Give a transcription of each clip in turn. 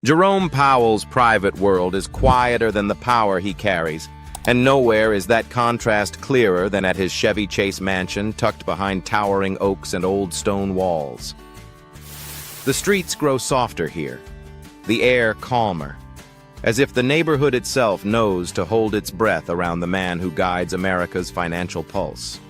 Jerome Powell's private world is quieter than the power he carries, and nowhere is that contrast clearer than at his Chevy Chase mansion tucked behind towering oaks and old stone walls. The streets grow softer here, the air calmer, as if the neighborhood itself knows to hold its breath around the man who guides America's financial pulse.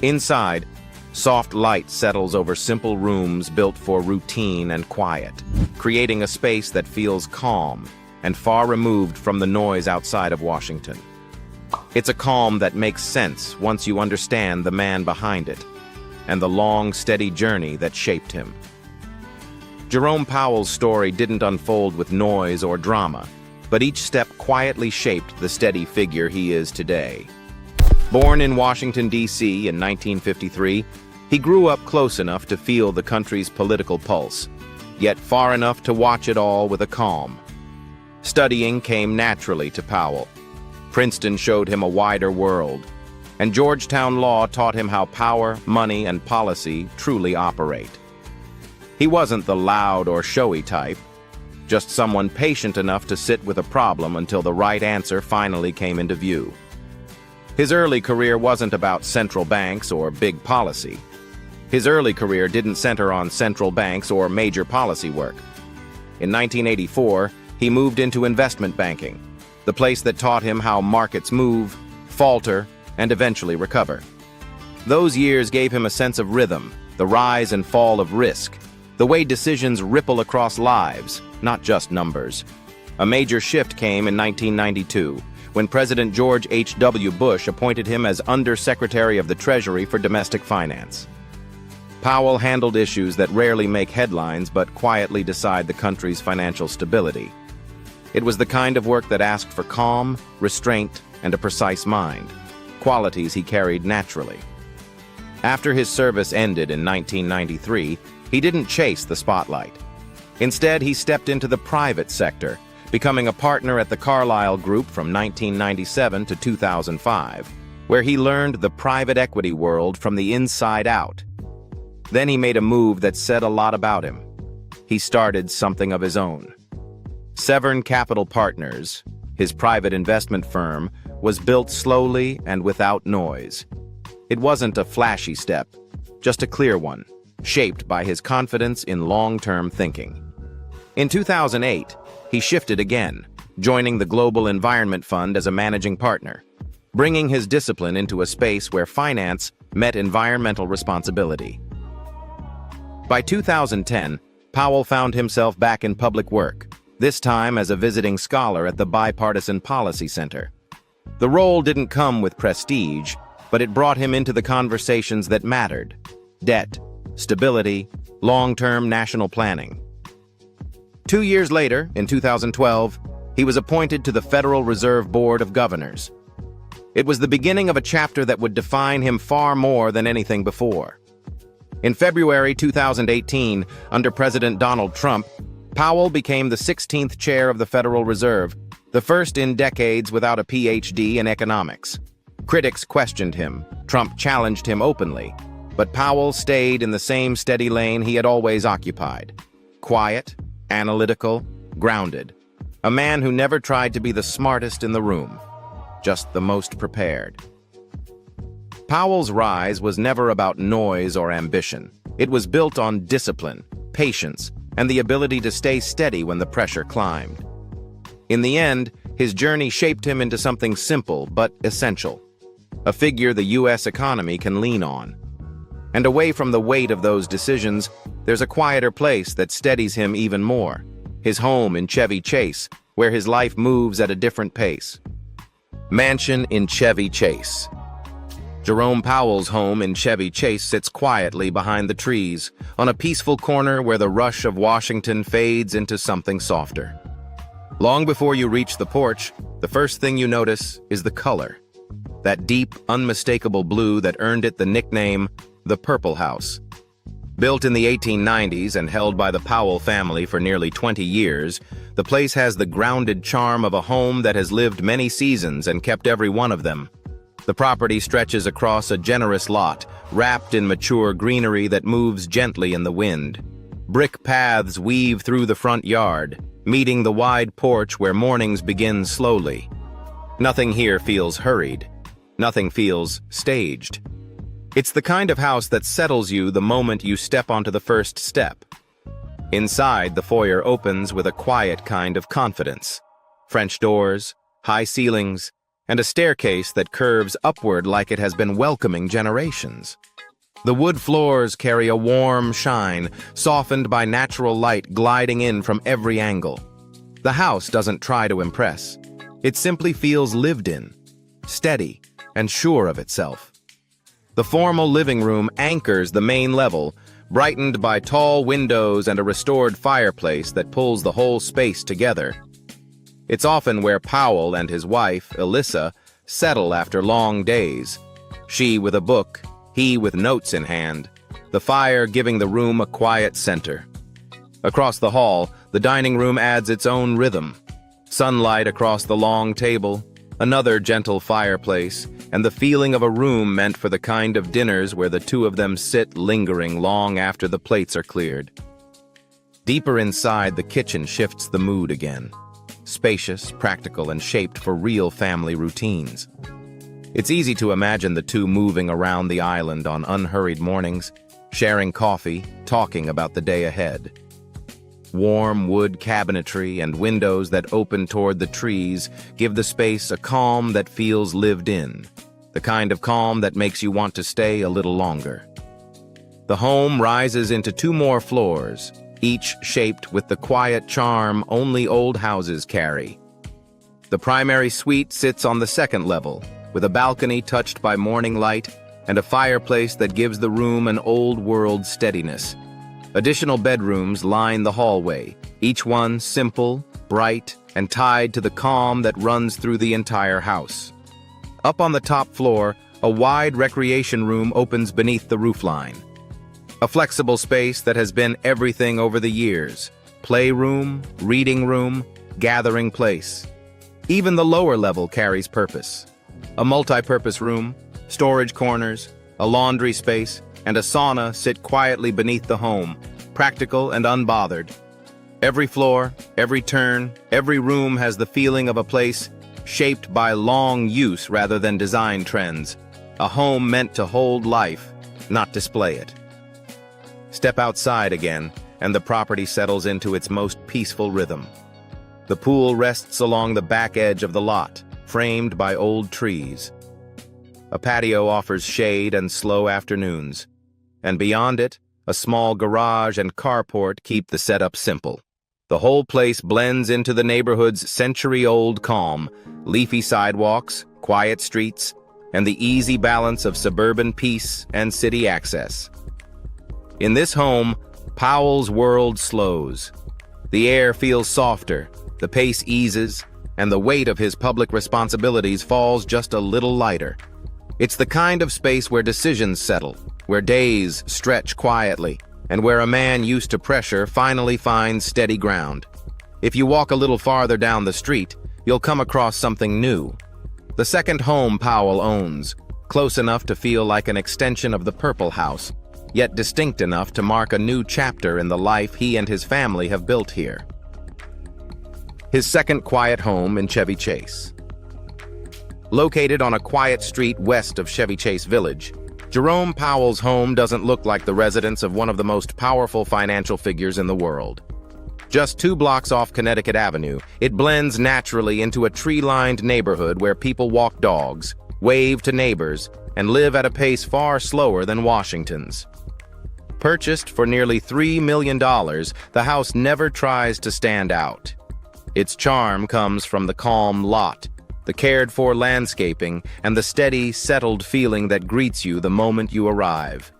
Inside, soft light settles over simple rooms built for routine and quiet, creating a space that feels calm and far removed from the noise outside of Washington. It's a calm that makes sense once you understand the man behind it and the long, steady journey that shaped him. Jerome Powell's story didn't unfold with noise or drama, but each step quietly shaped the steady figure he is today. Born in Washington, D.C. in 1953, he grew up close enough to feel the country's political pulse, yet far enough to watch it all with a calm. Studying came naturally to Powell. Princeton showed him a wider world, and Georgetown law taught him how power, money, and policy truly operate. He wasn't the loud or showy type, just someone patient enough to sit with a problem until the right answer finally came into view. His early career wasn't about central banks or big policy. His early career didn't center on central banks or major policy work. In 1984, he moved into investment banking, the place that taught him how markets move, falter, and eventually recover. Those years gave him a sense of rhythm, the rise and fall of risk, the way decisions ripple across lives, not just numbers. A major shift came in 1992, when President George H.W. Bush appointed him as Under-Secretary of the Treasury for Domestic Finance. Powell handled issues that rarely make headlines but quietly decide the country's financial stability. It was the kind of work that asked for calm, restraint, and a precise mind, qualities he carried naturally. After his service ended in 1993, he didn't chase the spotlight. Instead, he stepped into the private sector, becoming a partner at the Carlyle Group from 1997 to 2005, where he learned the private equity world from the inside out. Then he made a move that said a lot about him. He started something of his own. Severn Capital Partners, his private investment firm, was built slowly and without noise. It wasn't a flashy step, just a clear one, shaped by his confidence in long-term thinking. In 2008, he shifted again, joining the Global Environment Fund as a managing partner, bringing his discipline into a space where finance met environmental responsibility. By 2010, Powell found himself back in public work, this time as a visiting scholar at the Bipartisan Policy Center. The role didn't come with prestige, but it brought him into the conversations that mattered: debt, stability, long-term national planning. 2 years later, in 2012, he was appointed to the Federal Reserve Board of Governors. It was the beginning of a chapter that would define him far more than anything before. In February 2018, under President Donald Trump, Powell became the 16th chair of the Federal Reserve, the first in decades without a PhD in economics. Critics questioned him. Trump challenged him openly. But Powell stayed in the same steady lane he had always occupied. Quiet, analytical, grounded. A man who never tried to be the smartest in the room, just the most prepared. Powell's rise was never about noise or ambition. It was built on discipline, patience, and the ability to stay steady when the pressure climbed. In the end, his journey shaped him into something simple but essential, a figure the U.S. economy can lean on. And away from the weight of those decisions, there's a quieter place that steadies him even more: his home in Chevy Chase, where his life moves at a different pace. Mansion in Chevy Chase. Jerome Powell's home in Chevy Chase sits quietly behind the trees, on a peaceful corner where the rush of Washington fades into something softer. Long before you reach the porch, the first thing you notice is the color. That deep, unmistakable blue that earned it the nickname, the Purple House. Built in the 1890s and held by the Powell family for nearly 20 years, the place has the grounded charm of a home that has lived many seasons and kept every one of them. The property stretches across a generous lot, wrapped in mature greenery that moves gently in the wind. Brick paths weave through the front yard, meeting the wide porch where mornings begin slowly. Nothing here feels hurried. Nothing feels staged. It's the kind of house that settles you the moment you step onto the first step. Inside, the foyer opens with a quiet kind of confidence. French doors, high ceilings, and a staircase that curves upward like it has been welcoming generations. The wood floors carry a warm shine, softened by natural light gliding in from every angle. The house doesn't try to impress. It simply feels lived in, steady, and sure of itself. The formal living room anchors the main level, brightened by tall windows and a restored fireplace that pulls the whole space together. It's often where Powell and his wife, Alyssa, settle after long days. She with a book, he with notes in hand, the fire giving the room a quiet center. Across the hall, the dining room adds its own rhythm. Sunlight across the long table, another gentle fireplace, and the feeling of a room meant for the kind of dinners where the two of them sit lingering long after the plates are cleared. Deeper inside, the kitchen shifts the mood again. Spacious, practical, and shaped for real family routines. It's easy to imagine the two moving around the island on unhurried mornings, sharing coffee, talking about the day ahead. Warm wood cabinetry and windows that open toward the trees give the space a calm that feels lived in, the kind of calm that makes you want to stay a little longer. The home rises into 2 more floors, each shaped with the quiet charm only old houses carry. The primary suite sits on the 2nd level, with a balcony touched by morning light and a fireplace that gives the room an old-world steadiness. Additional bedrooms line the hallway, each one simple, bright, and tied to the calm that runs through the entire house. Up on the top floor, a wide recreation room opens beneath the roofline. A flexible space that has been everything over the years: playroom, reading room, gathering place. Even the lower level carries purpose. A multi-purpose room, storage corners, a laundry space, and a sauna sit quietly beneath the home, practical and unbothered. Every floor, every turn, every room has the feeling of a place shaped by long use rather than design trends. A home meant to hold life, not display it. Step outside again, and the property settles into its most peaceful rhythm. The pool rests along the back edge of the lot, framed by old trees. A patio offers shade and slow afternoons, and beyond it, a small garage and carport keep the setup simple. The whole place blends into the neighborhood's century-old calm, leafy sidewalks, quiet streets, and the easy balance of suburban peace and city access. In this home, Powell's world slows. The air feels softer, the pace eases, and the weight of his public responsibilities falls just a little lighter. It's the kind of space where decisions settle, where days stretch quietly, and where a man used to pressure finally finds steady ground. If you walk a little farther down the street, you'll come across something new. The second home Powell owns, close enough to feel like an extension of the Purple House, yet distinct enough to mark a new chapter in the life he and his family have built here. His second quiet home in Chevy Chase. Located on a quiet street west of Chevy Chase Village, Jerome Powell's home doesn't look like the residence of one of the most powerful financial figures in the world. Just 2 blocks off Connecticut Avenue, it blends naturally into a tree-lined neighborhood where people walk dogs, wave to neighbors, and live at a pace far slower than Washington's. Purchased for nearly $3 million, the house never tries to stand out. Its charm comes from the calm lot, the cared-for landscaping, and the steady, settled feeling that greets you the moment you arrive.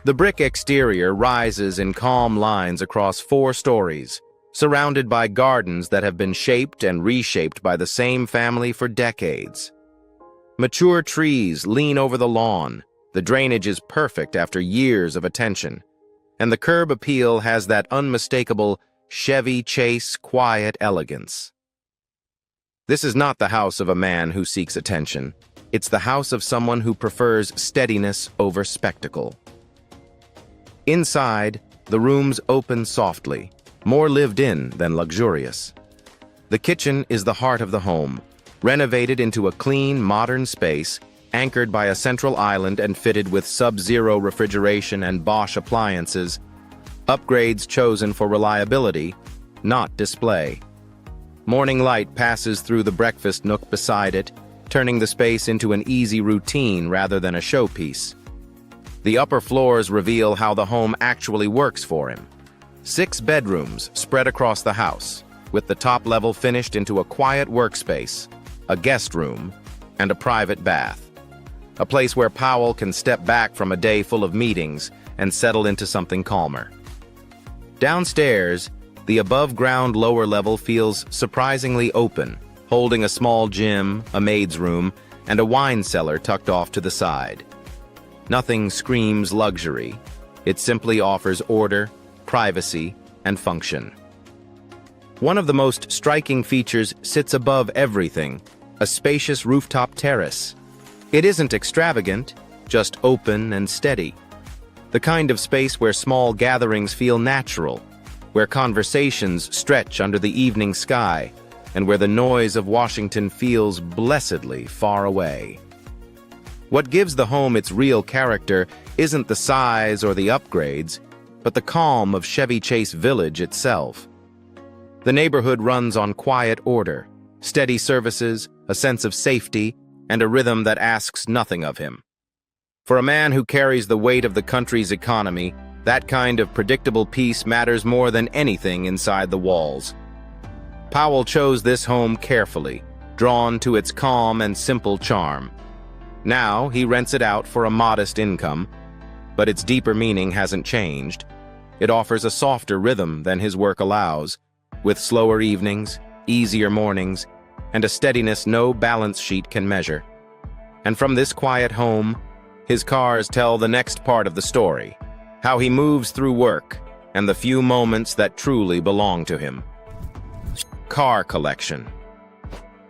The brick exterior rises in calm lines across 4 stories, surrounded by gardens that have been shaped and reshaped by the same family for decades. Mature trees lean over the lawn, the drainage is perfect after years of attention, and the curb appeal has that unmistakable Chevy Chase quiet elegance. This is not the house of a man who seeks attention. It's the house of someone who prefers steadiness over spectacle. Inside, The rooms open softly, more lived in than luxurious. The kitchen is the heart of the home, renovated into a clean, modern space, anchored by a central island and fitted with sub-zero refrigeration and Bosch appliances, upgrades chosen for reliability, not display. Morning light passes through the breakfast nook beside it, turning the space into an easy routine rather than a showpiece. The upper floors reveal how the home actually works for him. 6 bedrooms spread across the house, with the top level finished into a quiet workspace, a guest room, and a private bath. A place where Powell can step back from a day full of meetings and settle into something calmer. Downstairs, the above-ground lower level feels surprisingly open, holding a small gym, a maid's room, and a wine cellar tucked off to the side. Nothing screams luxury. It simply offers order, privacy, and function. One of the most striking features sits above everything, a spacious rooftop terrace. It isn't extravagant, just open and steady. The kind of space where small gatherings feel natural, where conversations stretch under the evening sky, and where the noise of Washington feels blessedly far away. What gives the home its real character isn't the size or the upgrades, but the calm of Chevy Chase Village itself. The neighborhood runs on quiet order, steady services, a sense of safety, and a rhythm that asks nothing of him. For a man who carries the weight of the country's economy, that kind of predictable peace matters more than anything inside the walls. Powell chose this home carefully, drawn to its calm and simple charm. Now he rents it out for a modest income, but its deeper meaning hasn't changed. It offers a softer rhythm than his work allows, with slower evenings, easier mornings, and a steadiness no balance sheet can measure. And from this quiet home, his cars tell the next part of the story, how he moves through work and the few moments that truly belong to him. Car collection.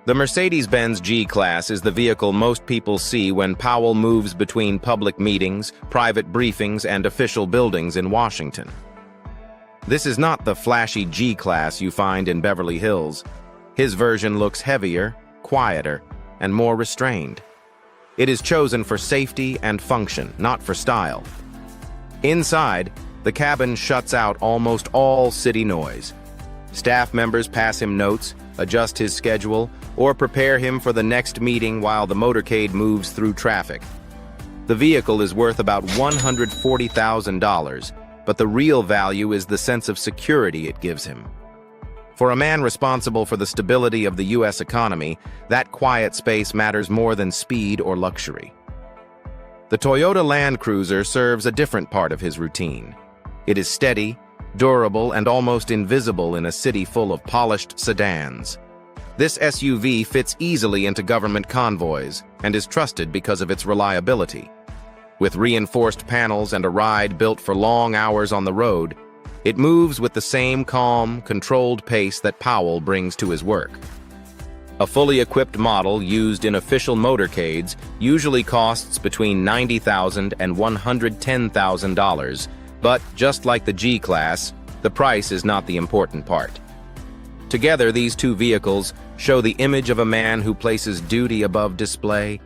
The Mercedes-Benz G-Class is the vehicle most people see when Powell moves between public meetings, private briefings, and official buildings in Washington. This is not the flashy G-Class you find in Beverly Hills. His version looks heavier, quieter, and more restrained. It is chosen for safety and function, not for style. Inside, the cabin shuts out almost all city noise. Staff members pass him notes, adjust his schedule, or prepare him for the next meeting while the motorcade moves through traffic. The vehicle is worth about $140,000, but the real value is the sense of security it gives him. For a man responsible for the stability of the U.S. economy, that quiet space matters more than speed or luxury. The Toyota Land Cruiser serves a different part of his routine. It is steady, durable, and almost invisible in a city full of polished sedans. This SUV fits easily into government convoys and is trusted because of its reliability. With reinforced panels and a ride built for long hours on the road, it moves with the same calm, controlled pace that Powell brings to his work. A fully equipped model used in official motorcades usually costs between $90,000 and $110,000, but just like the G-Class, the price is not the important part. Together, these two vehicles show the image of a man who places duty above display,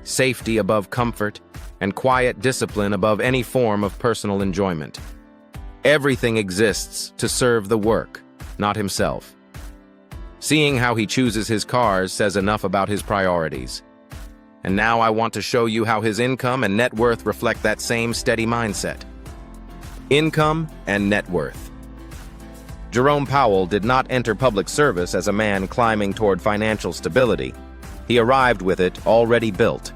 safety above comfort, and quiet discipline above any form of personal enjoyment. Everything exists to serve the work, not himself. Seeing how he chooses his cars says enough about his priorities. And now I want to show you how his income and net worth reflect that same steady mindset. Income and net worth. Jerome Powell did not enter public service as a man climbing toward financial stability. He arrived with it already built.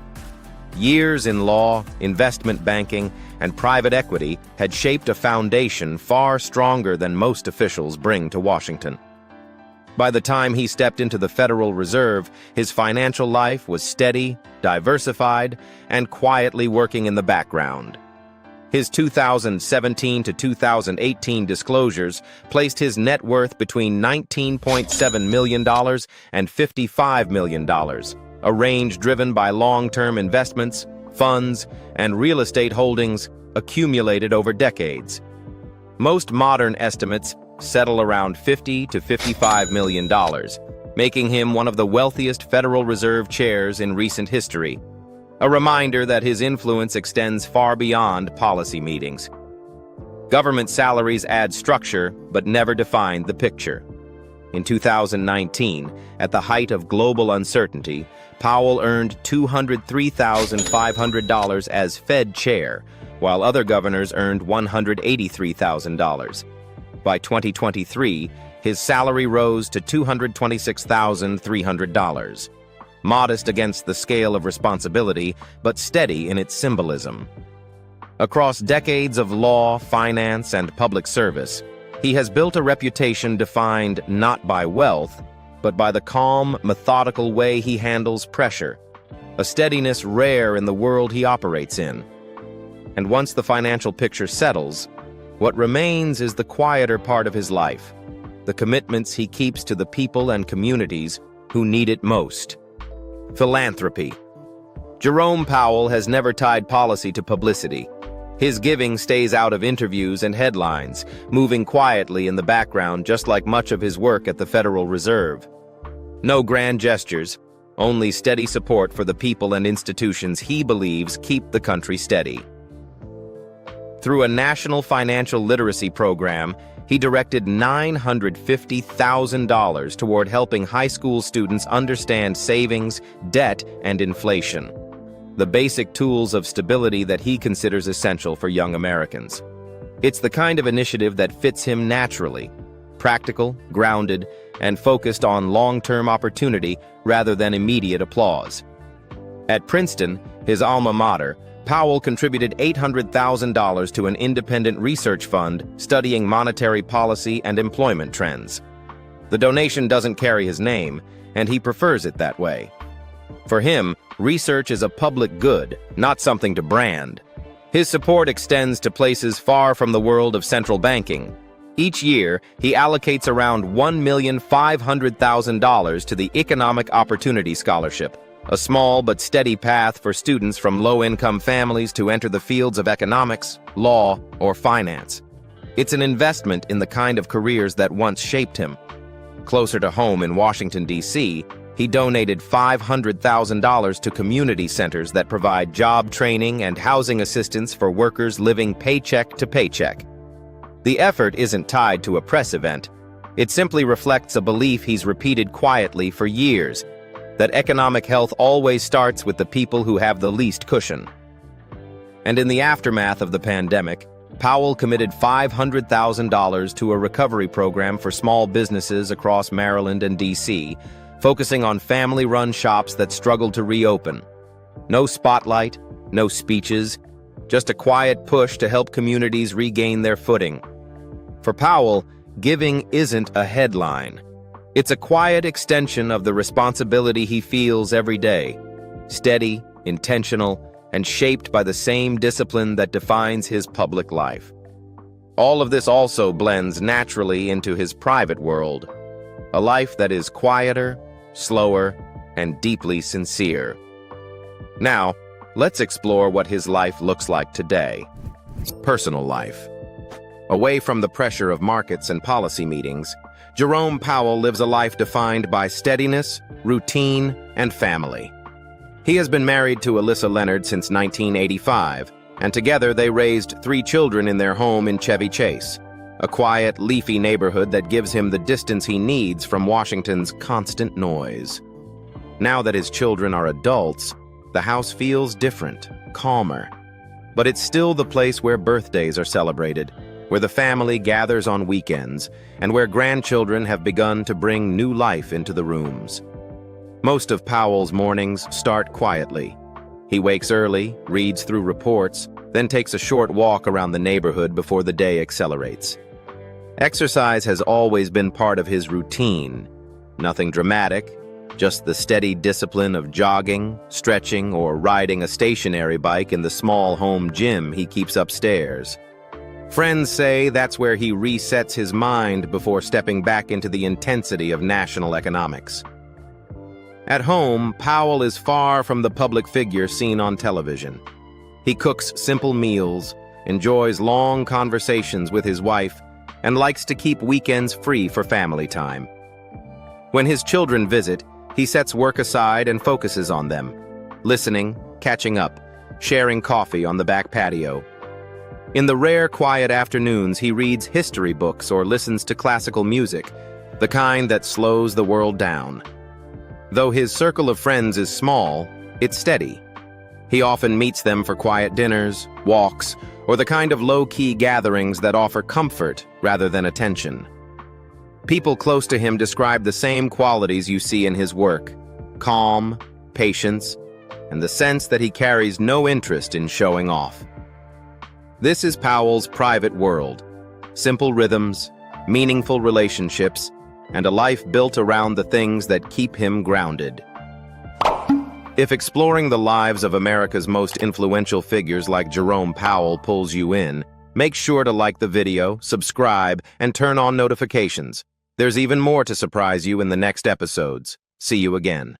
Years in law, investment banking, and private equity had shaped a foundation far stronger than most officials bring to Washington. By the time he stepped into the Federal Reserve, his financial life was steady, diversified, and quietly working in the background. His 2017 to 2018 disclosures placed his net worth between $19.7 million and $55 million, a range driven by long-term investments, funds, and real estate holdings accumulated over decades. Most modern estimates settle around $50 to $55 million, making him one of the wealthiest Federal Reserve chairs in recent history. A reminder that his influence extends far beyond policy meetings. Government salaries add structure, but never define the picture. In 2019, at the height of global uncertainty, Powell earned $203,500 as Fed chair, while other governors earned $183,000. By 2023, his salary rose to $226,300. Modest against the scale of responsibility, but steady in its symbolism. Across decades of law, finance, and public service, he has built a reputation defined not by wealth, but by the calm, methodical way he handles pressure, a steadiness rare in the world he operates in. And once the financial picture settles, what remains is the quieter part of his life, the commitments he keeps to the people and communities who need it most. Philanthropy. Jerome Powell has never tied policy to publicity. His giving stays out of interviews and headlines, moving quietly in the background just like much of his work at the Federal Reserve. No grand gestures, only steady support for the people and institutions he believes keep the country steady. Through a national financial literacy program, he directed $950,000 toward helping high school students understand savings, debt, and inflation. The basic tools of stability that he considers essential for young Americans. It's the kind of initiative that fits him naturally, practical, grounded, and focused on long-term opportunity rather than immediate applause. At Princeton, his alma mater, Powell contributed $800,000 to an independent research fund studying monetary policy and employment trends. The donation doesn't carry his name, and he prefers it that way. For him, research is a public good, not something to brand. His support extends to places far from the world of central banking. Each year, he allocates around $1,500,000 to the Economic Opportunity Scholarship, a small but steady path for students from low-income families to enter the fields of economics, law, or finance. It's an investment in the kind of careers that once shaped him. Closer to home in Washington, D.C., he donated $500,000 to community centers that provide job training and housing assistance for workers living paycheck to paycheck. The effort isn't tied to a press event. It simply reflects a belief he's repeated quietly for years, that economic health always starts with the people who have the least cushion. And in the aftermath of the pandemic, Powell committed $500,000 to a recovery program for small businesses across Maryland and D.C., focusing on family-run shops that struggled to reopen. No spotlight, no speeches, just a quiet push to help communities regain their footing. For Powell, giving isn't a headline. It's a quiet extension of the responsibility he feels every day, steady, intentional, and shaped by the same discipline that defines his public life. All of this also blends naturally into his private world, a life that is quieter, slower, and deeply sincere. Now, let's explore what his life looks like today. Personal life. Away from the pressure of markets and policy meetings, Jerome Powell lives a life defined by steadiness, routine, and family. He has been married to Alyssa Leonard since 1985, and together they raised 3 children in their home in Chevy Chase, a quiet, leafy neighborhood that gives him the distance he needs from Washington's constant noise. Now that his children are adults, the house feels different, calmer. But it's still the place where birthdays are celebrated, where the family gathers on weekends, and where grandchildren have begun to bring new life into the rooms. Most of Powell's mornings start quietly. He wakes early, reads through reports, then takes a short walk around the neighborhood before the day accelerates. Exercise has always been part of his routine. Nothing dramatic, just the steady discipline of jogging, stretching, or riding a stationary bike in the small home gym he keeps upstairs. Friends say that's where he resets his mind before stepping back into the intensity of national economics. At home, Powell is far from the public figure seen on television. He cooks simple meals, enjoys long conversations with his wife, and likes to keep weekends free for family time. When his children visit, he sets work aside and focuses on them, listening, catching up, sharing coffee on the back patio. In the rare quiet afternoons, he reads history books or listens to classical music, the kind that slows the world down. Though his circle of friends is small, it's steady. He often meets them for quiet dinners, walks, or the kind of low-key gatherings that offer comfort rather than attention. People close to him describe the same qualities you see in his work: calm, patience, and the sense that he carries no interest in showing off. This is Powell's private world: simple rhythms, meaningful relationships, and a life built around the things that keep him grounded. If exploring the lives of America's most influential figures like Jerome Powell pulls you in, make sure to like the video, subscribe, and turn on notifications. There's even more to surprise you in the next episodes. See you again.